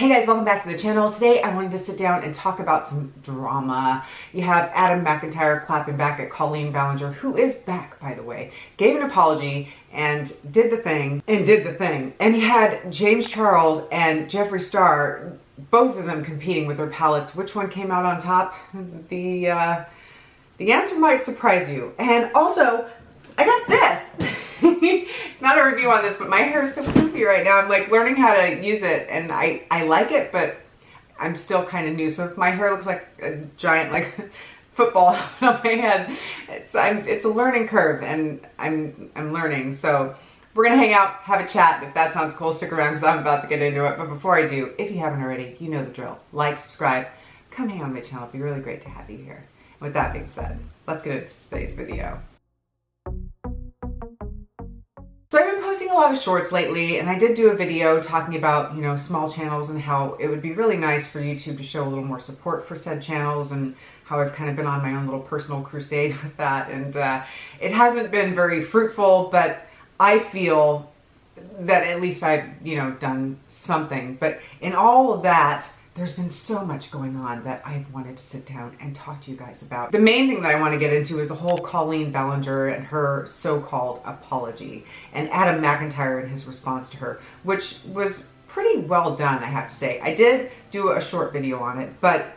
Hey guys, welcome back to the channel. Today I wanted to sit down and talk about some drama. You have Adam McIntyre clapping back at Colleen Ballinger, who is back, by the way, gave an apology and did the thing. And you had James Charles and Jeffree Star, both of them competing with their palettes. Which one came out on top? The answer might surprise you. And also, I got this. It's not a review on this, but my hair is so poofy right now. I'm like learning how to use it, and I like it, but I'm still kind of new. So if my hair looks like a giant like football on my head, it's a learning curve, and I'm learning. So we're gonna hang out, have a chat. If that sounds cool, stick around because I'm about to get into it. But before I do, if you haven't already, you know the drill. Like, subscribe, come hang on my channel. It'd be really great to have you here. With that being said, let's get into today's video. So I've been posting a lot of shorts lately, and I did do a video talking about, you know, small channels and how it would be really nice for YouTube to show a little more support for said channels, and how I've kind of been on my own little personal crusade with that. And it hasn't been very fruitful, but I feel that at least I've, you know, done something. But in all of that, there's been so much going on that I've wanted to sit down and talk to you guys about. The main thing that I want to get into is the whole Colleen Ballinger and her so-called apology, and Adam McIntyre and his response to her, which was pretty well done, I have to say. I did do a short video on it, but,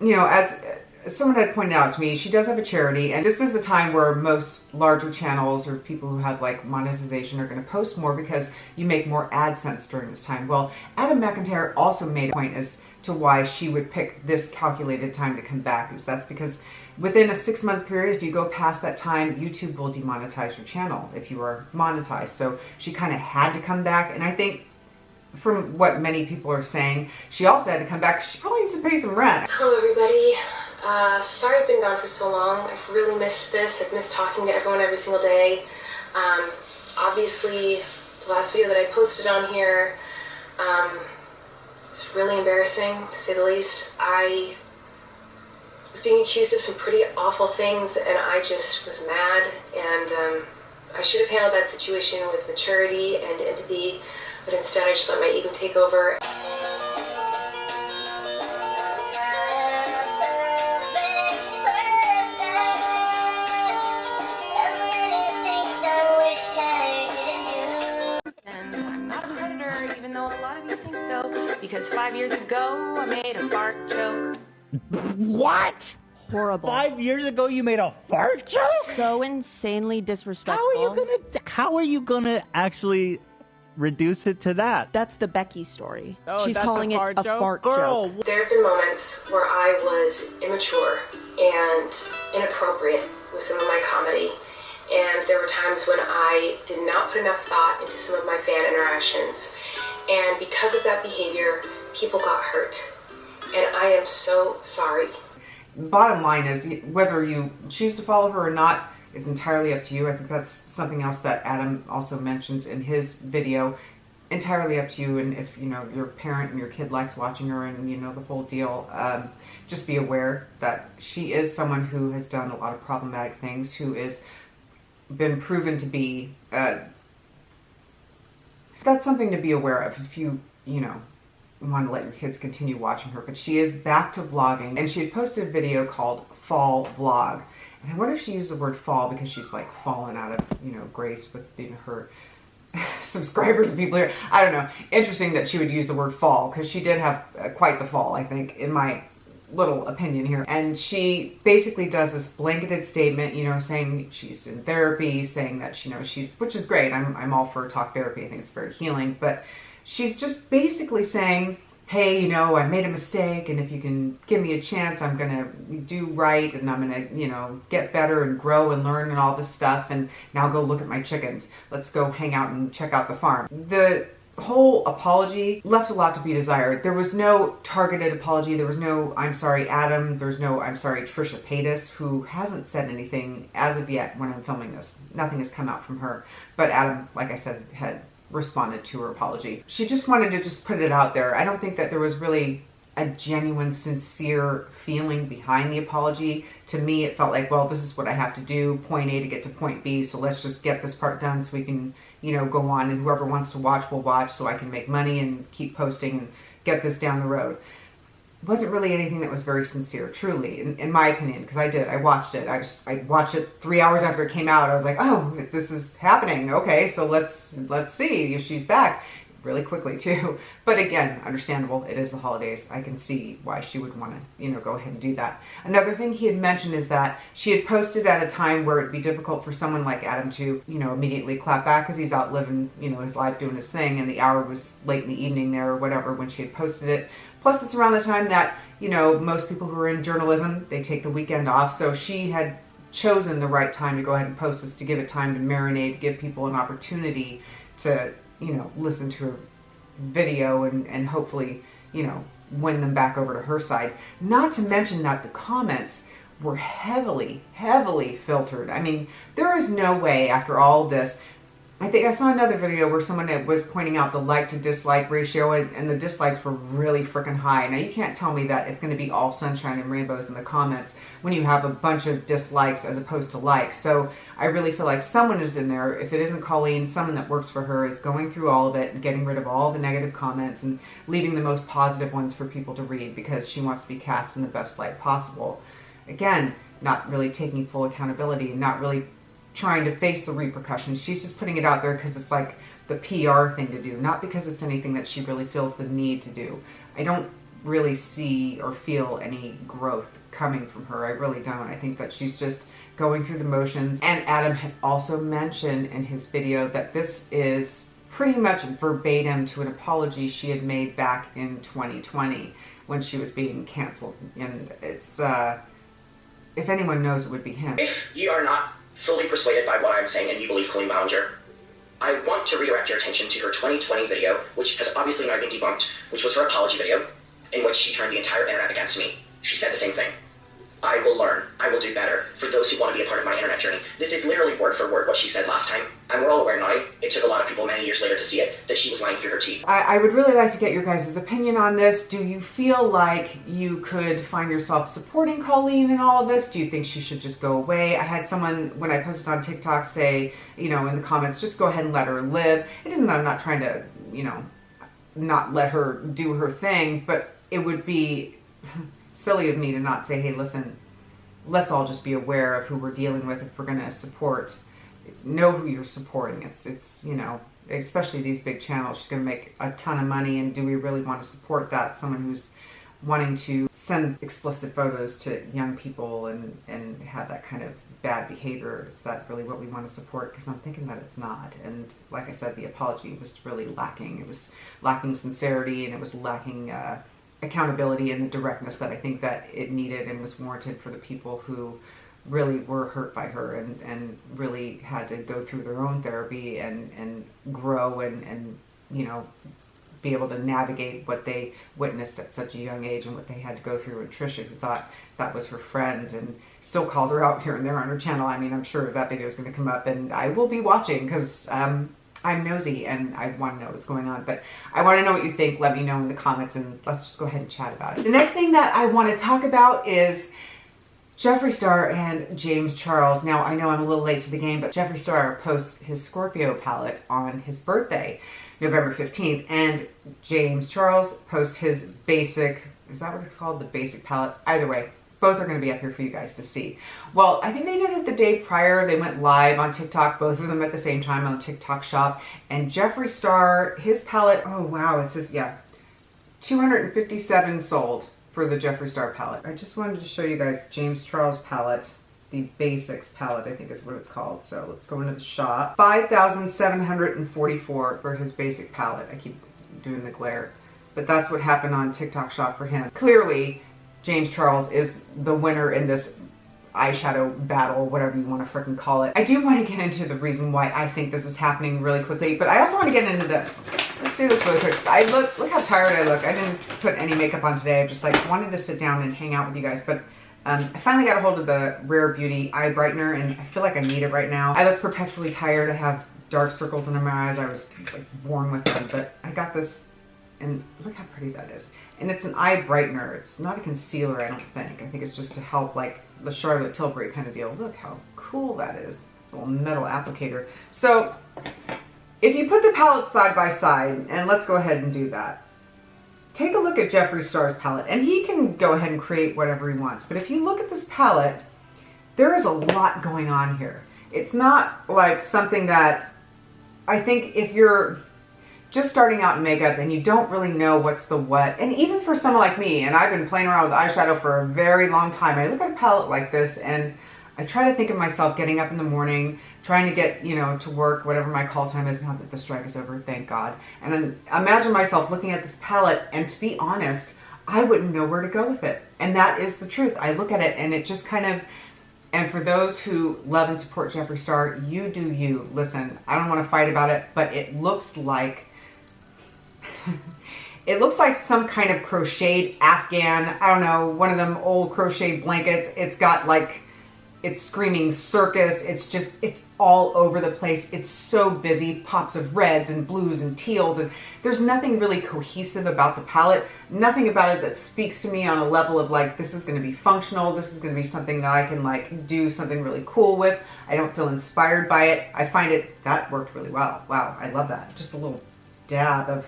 you know, as someone had pointed out to me, she does have a charity, and this is a time where most larger channels or people who have like monetization are going to post more because you make more AdSense during this time. Well, Adam McIntyre also made a point as to why she would pick this calculated time to come back, is that's because within a 6-month period, if you go past that time, YouTube will demonetize your channel if you are monetized. So she kind of had to come back, and I think from what many people are saying, she also had to come back. She probably needs to pay some rent. Hello everybody. Sorry I've been gone for so long. I've really missed this. I've missed talking to everyone every single day. Obviously, the last video that I posted on here, it's really embarrassing, to say the least. I was being accused of some pretty awful things, and I just was mad, and I should have handled that situation with maturity and empathy, but instead I just let my ego take over. Because 5 years ago, I made a fart joke. What? Horrible. 5 years ago you made a fart joke? So insanely disrespectful. How are you gonna actually reduce it to that? That's the Becky story. Oh, she's calling it a fart Girl, joke. There have been moments where I was immature and inappropriate with some of my comedy. And there were times when I did not put enough thought into some of my fan interactions. And because of that behavior, people got hurt. And I am so sorry. Bottom line is, whether you choose to follow her or not is entirely up to you. I think that's something else that Adam also mentions in his video. Entirely up to you, and if, you know, your parent and your kid likes watching her and, you know, the whole deal, just be aware that she is someone who has done a lot of problematic things, who is been proven to be that's something to be aware of if you know, want to let your kids continue watching her. But she is back to vlogging, and she had posted a video called Fall Vlog, and I wonder if she used the word fall because she's like fallen out of, you know, grace with, you know, her subscribers and people here. I don't know. Interesting that she would use the word fall, because she did have quite the fall, I think, in my little opinion here. And she basically does this blanketed statement, you know, saying she's in therapy, saying that, you know, which is great. I'm all for talk therapy. I think it's very healing. But she's just basically saying, hey, you know, I made a mistake, and if you can give me a chance, I'm gonna do right, and I'm gonna, you know, get better and grow and learn and all this stuff, and now go look at my chickens. Let's go hang out and check out the farm. The whole apology left a lot to be desired. There was no targeted apology. There was no I'm sorry Adam. There's no I'm sorry Trisha Paytas, who hasn't said anything as of yet when I'm filming this. Nothing has come out from her. But Adam, like I said, had responded to her apology. She just wanted to just put it out there. I don't think that there was really a genuine, sincere feeling behind the apology. To me, it felt like, well, this is what I have to do, point A to get to point B, so let's just get this part done so we can, you know, go on, and whoever wants to watch will watch so I can make money and keep posting and get this down the road. It wasn't really anything that was very sincere, truly, in my opinion, because I watched it. I watched it 3 hours after it came out. I was like, oh, this is happening. Okay, so let's see if she's back. Really quickly too, but again, understandable. It is the holidays. I can see why she would want to, go ahead and do that. Another thing he had mentioned is that she had posted at a time where it'd be difficult for someone like Adam to, immediately clap back because he's out living, his life doing his thing, and the hour was late in the evening there or whatever when she had posted it. Plus, it's around the time that, most people who are in journalism, they take the weekend off, so she had chosen the right time to go ahead and post this to give it time to marinate, to give people an opportunity to listen to her video and hopefully, win them back over to her side. Not to mention that the comments were heavily, heavily filtered. I mean, there is no way after all of this. I think I saw another video where someone was pointing out the like to dislike ratio, and the dislikes were really freaking high. Now, you can't tell me that it's going to be all sunshine and rainbows in the comments when you have a bunch of dislikes as opposed to likes. So I really feel like someone is in there. If it isn't Colleen, someone that works for her is going through all of it and getting rid of all the negative comments and leaving the most positive ones for people to read because she wants to be cast in the best light possible. Again, not really taking full accountability, not really trying to face the repercussions. She's just putting it out there because it's like the PR thing to do, not because it's anything that she really feels the need to do. I don't really see or feel any growth coming from her. I really don't. I think that she's just going through the motions. And Adam had also mentioned in his video that this is pretty much verbatim to an apology she had made back in 2020 when she was being canceled. And it's, if anyone knows, it would be him. If you are not fully persuaded by what I'm saying and you believe Colleen Ballinger, I want to redirect your attention to her 2020 video, which has obviously now been debunked, which was her apology video, in which she turned the entire internet against me. She said the same thing. I will learn. I will do better for those who want to be a part of my internet journey. This is literally word for word what she said last time. And we're all aware now, it took a lot of people many years later to see it, that she was lying through her teeth. I would really like to get your guys' opinion on this. Do you feel like you could find yourself supporting Colleen in all of this? Do you think she should just go away? I had someone, when I posted on TikTok, say, in the comments, just go ahead and let her live. It isn't that I'm not trying to, not let her do her thing, but it would be silly of me to not say, hey, listen, let's all just be aware of who we're dealing with if we're going to support. Know who you're supporting. It's especially these big channels. She's going to make a ton of money, and do we really want to support that? Someone who's wanting to send explicit photos to young people and have that kind of bad behavior. Is that really what we want to support? Because I'm thinking that it's not. And like I said, the apology was really lacking. It was lacking sincerity, and it was lacking accountability and the directness that I think that it needed and was warranted for the people who really were hurt by her and really had to go through their own therapy and grow and be able to navigate what they witnessed at such a young age and what they had to go through. And Trisha, who thought that was her friend and still calls her out here and there on her channel. I mean, I'm sure that video is going to come up, and I will be watching because I'm nosy and I want to know what's going on. But I want to know what you think. Let me know in the comments, and let's just go ahead and chat about it. The next thing that I want to talk about is Jeffree Star and James Charles. Now, I know I'm a little late to the game, but Jeffree Star posts his Scorpio palette on his birthday, November 15th, and James Charles posts his basic, is that what it's called? The basic palette? Either way, both are going to be up here for you guys to see. Well, I think they did it the day prior. They went live on TikTok, both of them at the same time on TikTok Shop. And Jeffree Star, his palette, oh wow, it says, yeah, 257 sold for the Jeffree Star palette. I just wanted to show you guys James Charles palette, the Basics palette, I think is what it's called. So let's go into the shop. 5,744 for his basic palette. I keep doing the glare, but that's what happened on TikTok Shop for him. Clearly, James Charles is the winner in this eyeshadow battle, whatever you want to freaking call it. I do want to get into the reason why I think this is happening really quickly, but I also want to get into this. Let's do this really quick. I look how tired I look. I didn't put any makeup on today. I just wanted to sit down and hang out with you guys, but I finally got a hold of the Rare Beauty eye brightener, and I feel like I need it right now. I look perpetually tired. I have dark circles under my eyes. I was born with them, but I got this, and look how pretty that is. And it's an eye brightener. It's not a concealer, I don't think. I think it's just to help, like the Charlotte Tilbury kind of deal. Look how cool that is. Little metal applicator. So if you put the palettes side by side, and let's go ahead and do that. take a look at Jeffree Star's palette, and he can go ahead and create whatever he wants. But if you look at this palette, there is a lot going on here. It's not like something that, I think if you're just starting out in makeup and you don't really know what's the what, and even for someone like me, and I've been playing around with eyeshadow for a very long time, I look at a palette like this and I try to think of myself getting up in the morning, trying to get, to work, whatever my call time is, now that the strike is over, thank God. And then imagine myself looking at this palette, and to be honest, I wouldn't know where to go with it. And that is the truth. I look at it and it just kind of, and for those who love and support Jeffree Star, you do you. Listen, I don't want to fight about it, but it looks like, it looks like some kind of crocheted Afghan, I don't know, one of them old crocheted blankets. It's got like, it's screaming circus. It's all over the place. It's so busy, pops of reds and blues and teals, and there's nothing really cohesive about the palette. Nothing about it that speaks to me on a level of like, this is going to be functional. This is going to be something that I can like do something really cool with. I don't feel inspired by it. I find it, that worked really well. Wow, I love that. Just a little dab of,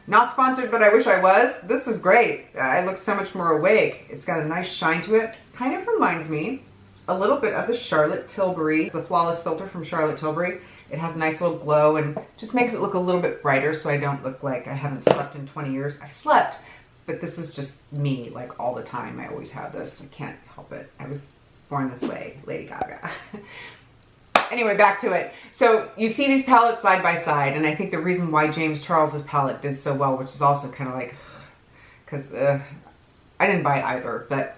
not sponsored, but I wish I was. This is great. I look so much more awake. It's got a nice shine to it. Kind of reminds me a little bit of the Charlotte Tilbury, the Flawless Filter from Charlotte Tilbury. It has a nice little glow and just makes it look a little bit brighter so I don't look like I haven't slept in 20 years. I slept, but this is just me, like all the time. I always have this. I can't help it. I was born this way, Lady Gaga. Anyway, back to it. So you see these palettes side by side, and I think the reason why James Charles's palette did so well, which is also kind of like, because I didn't buy either, but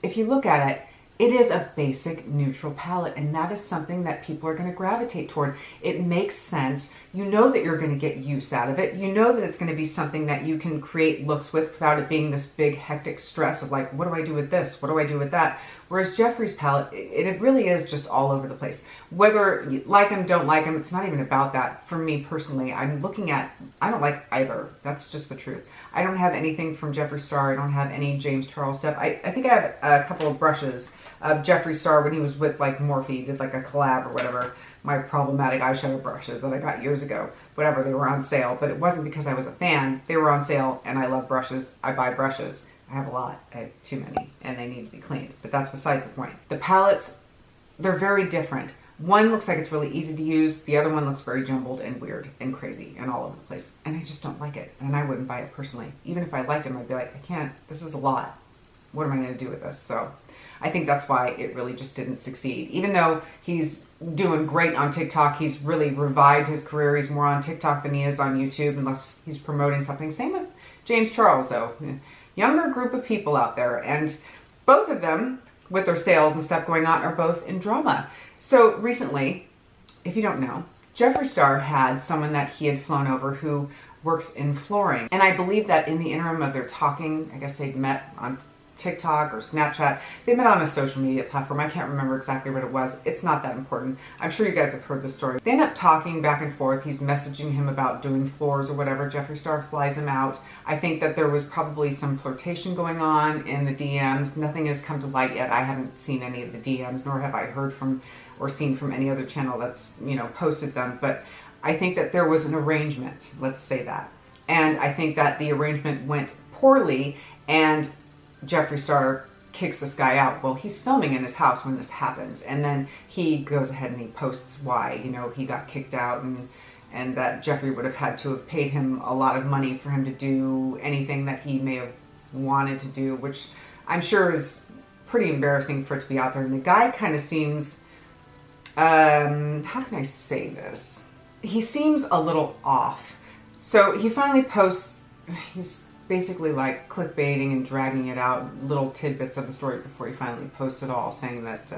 if you look at it, it is a basic neutral palette, and that is something that people are going to gravitate toward. It makes sense. You know that you're going to get use out of it. You know that it's going to be something that you can create looks with without it being this big hectic stress of like, what do I do with this? What do I do with that? Whereas Jeffree's palette, it really is just all over the place. Whether you like him, don't like him, it's not even about that. For me personally, I'm looking at, I don't like either. That's just the truth. I don't have anything from Jeffree Star. I don't have any James Charles stuff. I think I have a couple of brushes of Jeffree Star when he was with like Morphe, did like a collab or whatever. My problematic eyeshadow brushes that I got years ago. Whatever, they were on sale, but it wasn't because I was a fan. They were on sale and I love brushes. I buy brushes. I have a lot. I have too many and they need to be cleaned, but that's besides the point. The palettes, they're very different. One looks like it's really easy to use. The other one looks very jumbled and weird and crazy and all over the place. And I just don't like it. And I wouldn't buy it personally. Even if I liked them, I'd be like, I can't, this is a lot. What am I going to do with this? So I think that's why it really just didn't succeed. Even though he's doing great on TikTok, he's really revived his career. He's more on TikTok than he is on YouTube, unless he's promoting something. Same with James Charles, though. Younger group of people out there. And both of them, with their sales and stuff going on, are both in drama. So recently, if you don't know, Jeffree Star had someone that he had flown over who works in flooring. And I believe that in the interim of their talking, I guess they'd met on TikTok or Snapchat. They met on a social media platform. I can't remember exactly what it was. It's not that important. I'm sure you guys have heard the story. They end up talking back and forth. He's messaging him about doing floors or whatever. Jeffree Star flies him out. I think that there was probably some flirtation going on in the DMs. Nothing has come to light yet. I haven't seen any of the DMs, nor have I heard from or seen from any other channel that's, posted them. But I think that there was an arrangement, let's say that. And I think that the arrangement went poorly, and Jeffree Star kicks this guy out. Well, he's filming in his house when this happens, and then he goes ahead and he posts why, he got kicked out, and that Jeffree would have had to have paid him a lot of money for him to do anything that he may have wanted to do, which I'm sure is pretty embarrassing for it to be out there. And the guy kind of seems, how can I say this? He seems a little off. So he finally posts, he's basically like clickbaiting and dragging it out, little tidbits of the story before he finally posts it all, saying that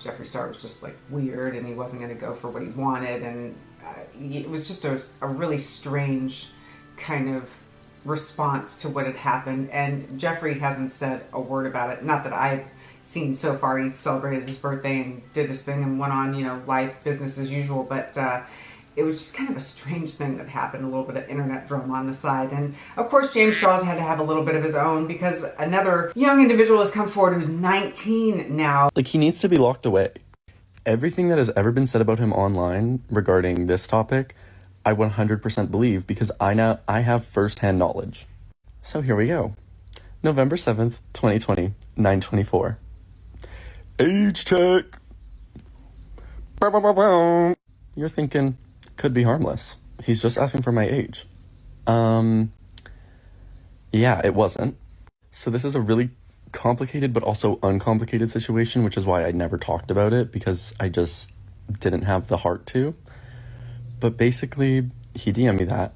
Jeffree Star was just like weird and he wasn't going to go for what he wanted, and it was just a really strange kind of response to what had happened. And Jeffree hasn't said a word about it, not that I've seen so far. He celebrated his birthday and did his thing and went on, life, business as usual, but it was just kind of a strange thing that happened, a little bit of internet drama on the side. And of course, James Charles had to have a little bit of his own, because another young individual has come forward who's 19 now. Like, he needs to be locked away. Everything that has ever been said about him online regarding this topic, I 100% believe, because I have firsthand knowledge. So here we go. November 7th, 2020, 9:24. Age check. Bow, bow, bow, bow. You're thinking, could be harmless. He's just asking for my age. Yeah, it wasn't. So this is a really complicated but also uncomplicated situation, which is why I never talked about it, because I just didn't have the heart to. But basically, he DM'd me that,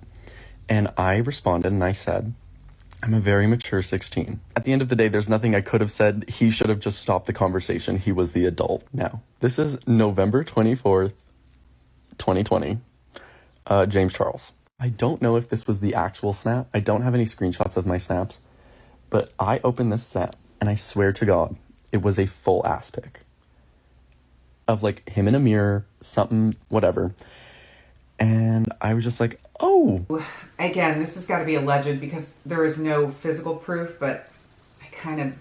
and I responded and I said, I'm a very mature 16. At the end of the day, there's nothing I could have said. He should have just stopped the conversation. He was the adult. Now, this is November 24th, 2020. James Charles. I don't know if this was the actual snap. I don't have any screenshots of my snaps, but I opened this snap and I swear to God, it was a full ass pic of like him in a mirror, something, whatever. And I was just like, oh. Again, this has got to be alleged because there is no physical proof, but I kind of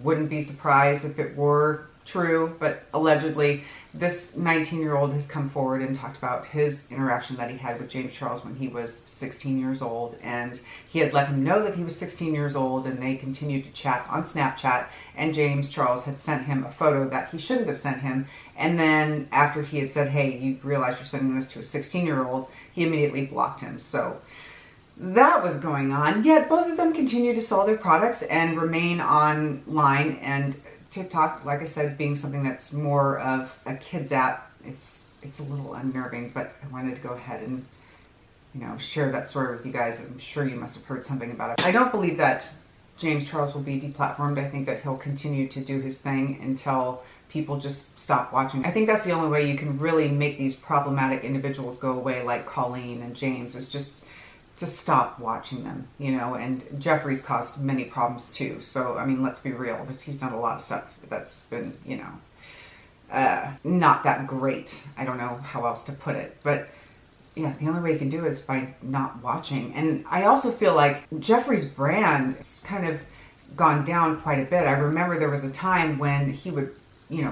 wouldn't be surprised if it were true. But allegedly, this 19-year-old has come forward and talked about his interaction that he had with James Charles when he was 16 years old. And he had let him know that he was 16 years old, and they continued to chat on Snapchat. And James Charles had sent him a photo that he shouldn't have sent him. And then after he had said, hey, you realize you're sending this to a 16-year-old, he immediately blocked him. So that was going on. Yet both of them continue to sell their products and remain online. And TikTok, like I said, being something that's more of a kid's app, it's a little unnerving, but I wanted to go ahead and, share that story with you guys. I'm sure you must have heard something about it. I don't believe that James Charles will be deplatformed. I think that he'll continue to do his thing until people just stop watching. I think that's the only way you can really make these problematic individuals go away, like Colleen and James, is just to stop watching them, and Jeffree's caused many problems too. So, I mean, let's be real. He's done a lot of stuff that's been, not that great. I don't know how else to put it, but yeah, the only way you can do it is by not watching. And I also feel like Jeffree's brand has kind of gone down quite a bit. I remember there was a time when he would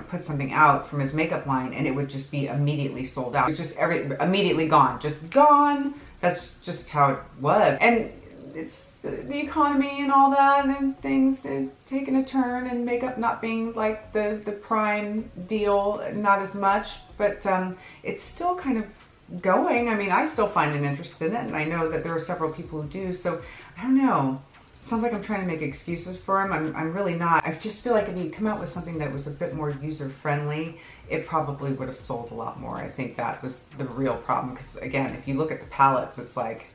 put something out from his makeup line and it would just be immediately sold out. It's just immediately gone, just gone. That's just how it was. And it's the economy and all that, and things taking a turn, and makeup not being like the prime deal, not as much, but it's still kind of going. I mean, I still find an interest in it, and I know that there are several people who do, so I don't know. Sounds like I'm trying to make excuses for him. I'm really not. I just feel like if he'd come out with something that was a bit more user-friendly, it probably would have sold a lot more. I think that was the real problem, because again, if you look at the palettes, it's like,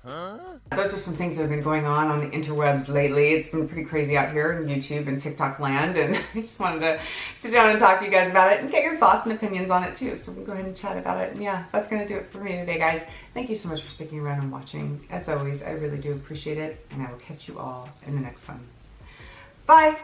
those are some things that have been going on the interwebs lately. It's been pretty crazy out here in YouTube and TikTok land, and I just wanted to sit down and talk to you guys about it and get your thoughts and opinions on it too. So we'll go ahead and chat about it. And yeah, that's going to do it for me today, guys. Thank you so much for sticking around and watching. As always, I really do appreciate it, and I will catch you all in the next one. Bye!